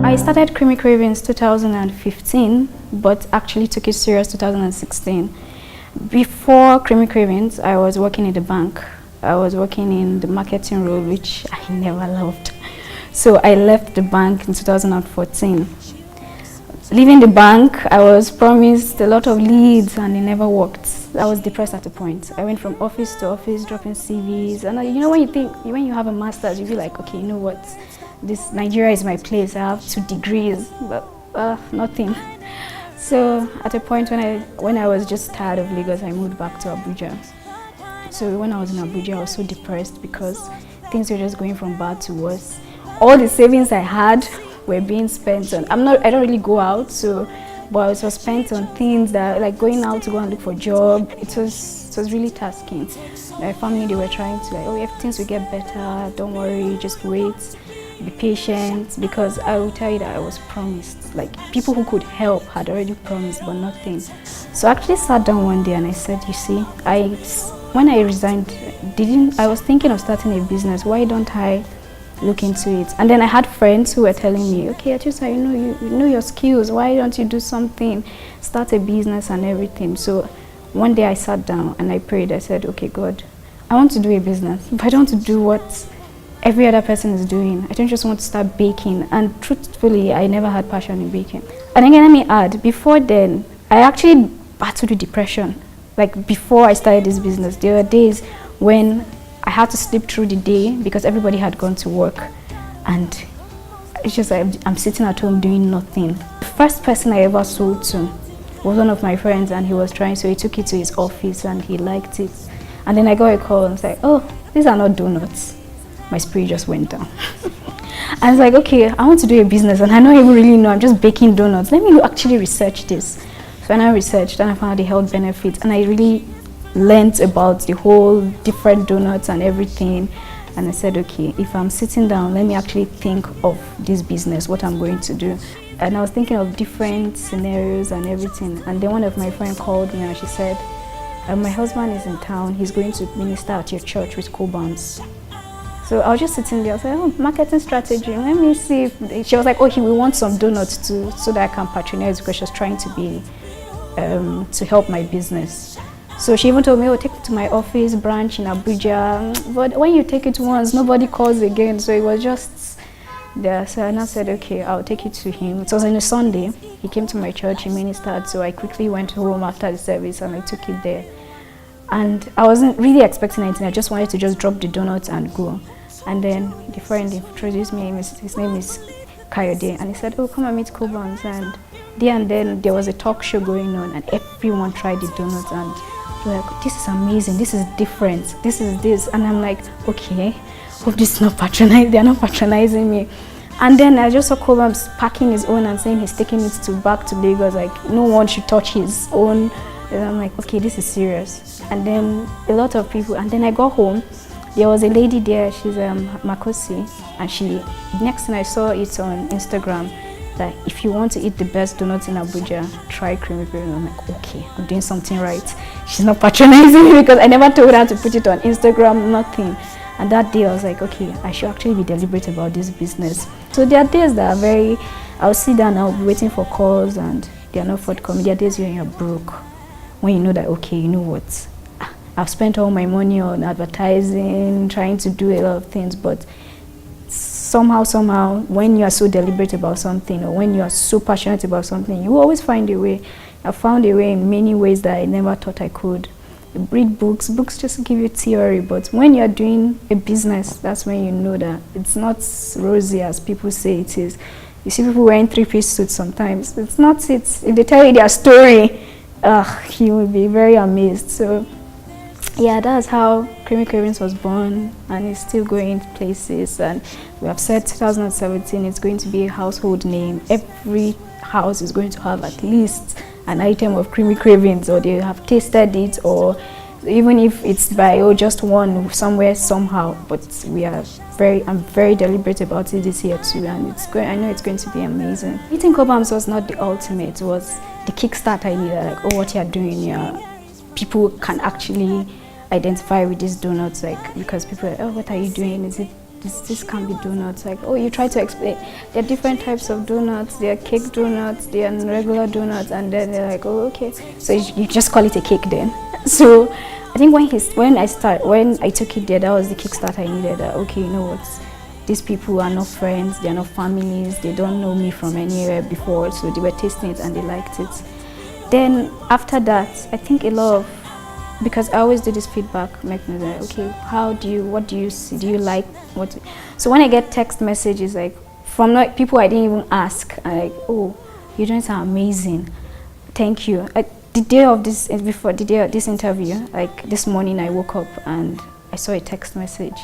I started Kreamy Kravings 2015, but actually took it serious 2016. Before Kreamy Kravings, I was working in the bank. I was working in the marketing role, which I never loved. So I left the bank in 2014. Leaving the bank, I was promised a lot of leads and it never worked. I was depressed at a point. I went from office to office, dropping CVs. And you know, when you have a master's, you feel like, okay, you know what? This Nigeria is my place. I have 2 degrees, but nothing. So at a point when I was just tired of Lagos, I moved back to Abuja. So when I was in Abuja, I was so depressed because things were just going from bad to worse. All the savings I had were being spent on. I don't really go out, but it was spent on things that, like going out to go and look for a job. It was really tasking. My family, they were trying to oh, if things will get better, don't worry, just wait. Be patient, because I will tell you that I was promised. Like, people who could help had already promised, but nothing. So I actually sat down one day and I said, you see, when I resigned, I was thinking of starting a business. Why don't I look into it? And then I had friends who were telling me, okay, Etinosa, you know your skills. Why don't you do something, start a business and everything? So one day I sat down and I prayed. I said, okay, God, I want to do a business, but I don't want to do what every other person is doing. I don't just want to start baking. And truthfully, I never had passion in baking. And again, let me add, before then, I actually battled with depression. Like, before I started this business, there were days when I had to sleep through the day because everybody had gone to work. And it's just like I'm sitting at home doing nothing. The first person I ever sold to was one of my friends, and he was trying, so he took it to his office and he liked it. And then I got a call and was like, oh, these are not donuts. My spirit just went down. I was like, okay, I want to do a business and I don't even really know, I'm just baking donuts. Let me actually research this. So when I researched, and I found the health benefits, and I really learned about the whole different donuts and everything. And I said, okay, if I'm sitting down, let me actually think of this business, what I'm going to do. And I was thinking of different scenarios and everything. And then one of my friends called me and she said, my husband is in town, he's going to minister at your church with co-bounds. So I was just sitting there, I was like, oh, marketing strategy, let me see if, she was like, oh, he will want some donuts too, so that I can patronize, because she was trying to be, to help my business. So she even told me, oh, take it to my office branch in Abuja, but when you take it once, nobody calls again, so it was just there. So I now said, okay, I'll take it to him. It was on a Sunday, he came to my church, he ministered, so I quickly went home after the service and I took it there. And I wasn't really expecting anything, I just wanted to just drop the donuts and go. And then the friend introduced me, his name is Kayode, and he said, oh, come and meet co-bounds. And then there was a talk show going on, and everyone tried the donuts, and they were like, this is amazing, this is different, this is this. And I'm like, okay, hope this is not patronizing, they're not patronizing me. And then I just saw co-bounds packing his own and saying he's taking it back to Lagos, like no one should touch his own. And I'm like, okay, this is serious. And then a lot of people, and then I got home. There was a lady there, she's Makosi, and next thing I saw it on Instagram, that if you want to eat the best donuts in Abuja, try Kreamy Kravings. I'm like, okay, I'm doing something right. She's not patronizing me because I never told her to put it on Instagram, nothing. And that day I was like, okay, I should actually be deliberate about this business. So there are days that are I'll sit down and I'll be waiting for calls and they are not forthcoming. There are days when you're broke, when you know that, okay, you know what, I've spent all my money on advertising, trying to do a lot of things, but somehow, when you are so deliberate about something, or when you are so passionate about something, you always find a way. I found a way in many ways that I never thought I could. You read books just give you theory, but when you are doing a business, that's when you know that it's not rosy as people say it is. You see people wearing 3-piece suits sometimes. It's not it. If they tell you their story, you will be very amazed. So yeah, that's how Kreamy Kravings was born, and it's still going places. And we have said 2017 it's going to be a household name. Every house is going to have at least an item of Kreamy Kravings, or they have tasted it, or even if it's by just one somewhere somehow. But I'm very deliberate about it this year too, and I know it's going to be amazing. Eating co-bounds was not the ultimate, it was the kickstart idea, like, oh, what you're doing here, people can actually identify with these donuts, like, because people are like, oh, what are you doing? Is it this can be donuts. Like, oh, you try to explain. There are different types of donuts. There are cake donuts, there are regular donuts, and then they're like, oh, okay. So you just call it a cake then. So I think when I took it there, that was the kickstart I needed. That, okay, you know what? These people are not friends, they're not families, they don't know me from anywhere before, so they were tasting it and they liked it. Then after that, I think a lot of, because I always do this feedback mechanism, okay, what do you see, do you like what? So when I get text messages like from people I didn't even ask, I'm like, oh, you're doing something amazing, thank you. The day of this interview, like this morning I woke up and I saw a text message.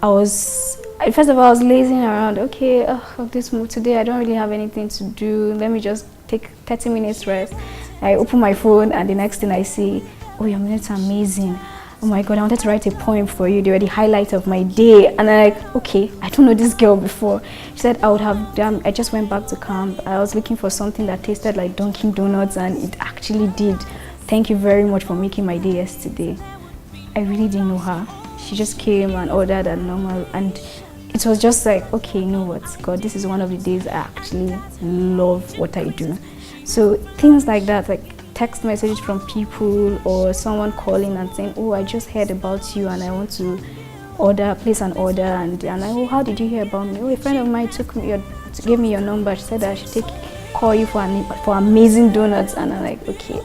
First of all, I was lazing around. Okay, this mood today, I don't really have anything to do. Let me just take 30 minutes rest. I open my phone, and the next thing I see, oh, your minutes are amazing. Oh my God, I wanted to write a poem for you. They were the highlight of my day. And I'm like, okay, I don't know this girl before. She said I just went back to camp. I was looking for something that tasted like Dunkin' Donuts, and it actually did. Thank you very much for making my day yesterday. I really didn't know her. She just came and ordered and normal, and it was just like, okay, you know what, God, this is one of the days I actually love what I do. So things like that, like text messages from people or someone calling and saying, oh, I just heard about you and I want to place an order, and oh, how did you hear about me? Oh, a friend of mine gave me your number. She said that I should call you for amazing donuts, and I'm like, okay,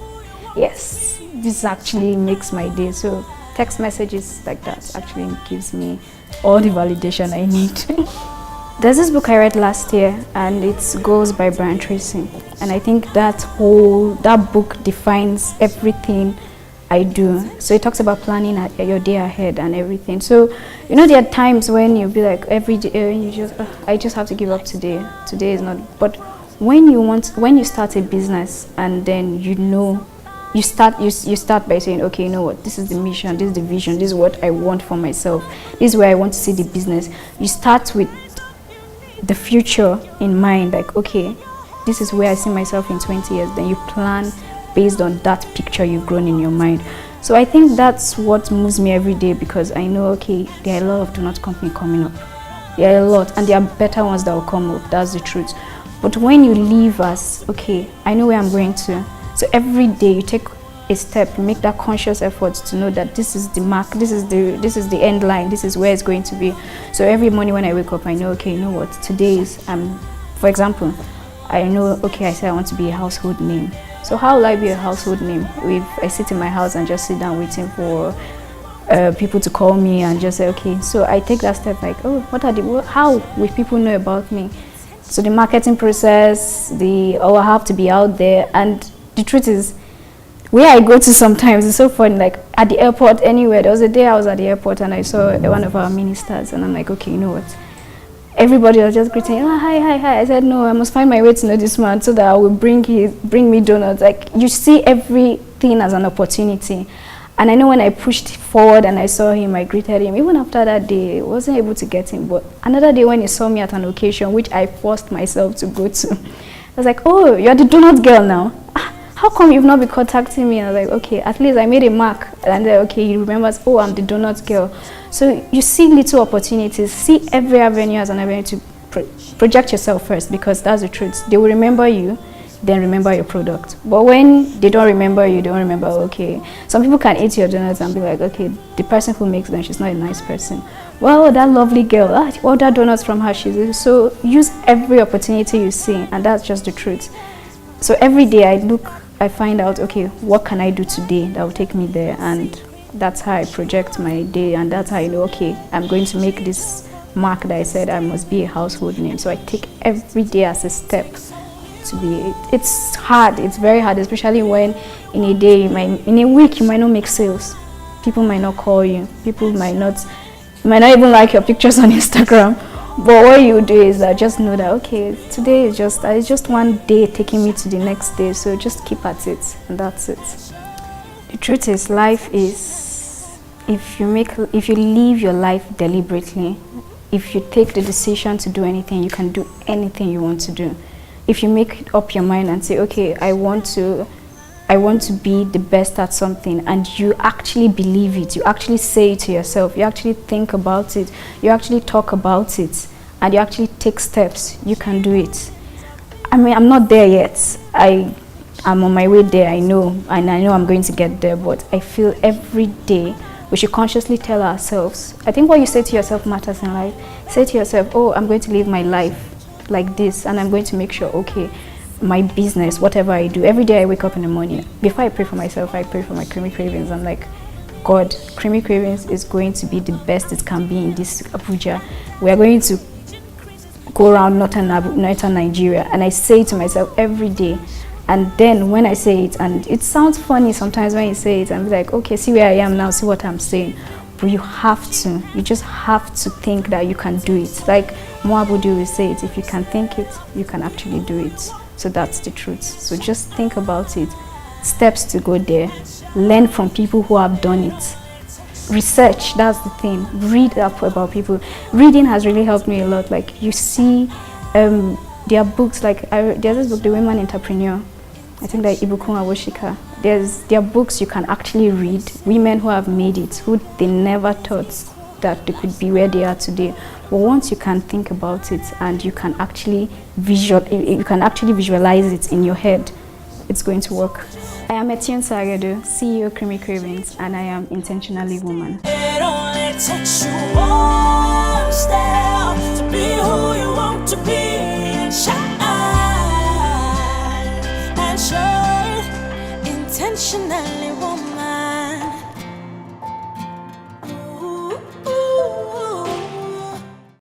yes, this actually makes my day. So text messages like that actually gives me all the validation I need. There's this book I read last year, and it's Goals by Brian Tracy, and I think that book defines everything I do. So it talks about planning your day ahead and everything. So you know, there are times when you'll be like, every day I just have to give up today. Today is not. But when you start a business, and then you start by saying, okay, you know what, this is the mission, this is the vision, this is what I want for myself, this is where I want to see the business. You start with the future in mind, like, okay, this is where I see myself in 20 years. Then you plan based on that picture you've grown in your mind. So I think that's what moves me every day, because I know, okay, there are a lot of donut company coming up. There are a lot, and there are better ones that will come up. That's the truth. But when you leave us, okay, I know where I'm going to. So every day you take a step, you make that conscious effort to know that this is the mark, this is the end line, this is where it's going to be. So every morning when I wake up, I know, okay, you know what, today is, for example, I know, okay, I said I want to be a household name. So how will I be a household name if I sit in my house and just sit down waiting for people to call me and just say, okay, so I take that step like, oh, how will people know about me? So the marketing process, I have to be out there. And the truth is, where I go to sometimes, it's so funny, like at the airport, anywhere. There was a day I was at the airport and I saw one of our ministers, and I'm like, okay, you know what? Everybody was just greeting, oh, hi. I said, no, I must find my way to know this man so that I will bring me donuts. Like, you see everything as an opportunity. And I know when I pushed forward and I saw him, I greeted him. Even after that day, I wasn't able to get him. But another day when he saw me at an occasion, which I forced myself to go to, I was like, oh, you're the donut girl now. How come you've not been contacting me? And I was like, okay, at least I made a mark. And then, okay, he remembers, oh, I'm the donut girl. So you see little opportunities, see every avenue as an avenue to project yourself first, because that's the truth. They will remember you, then remember your product. But when they don't remember you, they don't remember, okay. Some people can eat your donuts and be like, okay, the person who makes them, she's not a nice person. Well, that lovely girl, order donuts from her. So use every opportunity you see, and that's just the truth. So every day I find out, okay, what can I do today that will take me there? And that's how I project my day, and that's how I know, okay, I'm going to make this mark that I said I must be a household name. So I take every day as a step to be. It's hard, it's very hard, especially when in a week you might not make sales. People might not call you, people might not even like your pictures on Instagram. But what you do is that just know that, okay, today is just one day taking me to the next day, so just keep at it, and that's it. The truth is, life is, if you live your life deliberately, if you take the decision to do anything, you can do anything you want to do. If you make up your mind and say, okay, I want to I want to be the best at something, and you actually believe it, you actually say it to yourself, you actually think about it, you actually talk about it, and you actually take steps, you can do it. I mean, I'm not there yet. I'm on my way there, I know, and I know I'm going to get there, but I feel every day we should consciously tell ourselves. I think what you say to yourself matters in life. Say to yourself, oh, I'm going to live my life like this, and I'm going to make sure, okay, my business, whatever I do, every day I wake up in the morning, before I pray for myself, I pray for my Kreamy Kravings. I'm like, God, Kreamy Kravings is going to be the best it can be in this Abuja. We are going to go around northern Nigeria, and I say it to myself every day. And then when I say it, and it sounds funny sometimes when you say it, I'm like, okay, see where I am now, see what I'm saying. But you just have to think that you can do it. Like Moabudu will say it, if you can think it, you can actually do it. So that's the truth. So just think about it. Steps to go there. Learn from people who have done it. Research, that's the thing. Read up about people. Reading has really helped me a lot. Like you see, there are books like, there's this book, The Women Entrepreneur. I think like Ibukun Awoshika. There are books you can actually read. Women who have made it, who they never thought that they could be where they are today. But once you can think about it and you can actually visualize it in your head, it's going to work. I am Etinosa Aghedo, CEO Kreamy Kravings, and I am intentionally woman. It only takes you one step to be who you want to be and shine.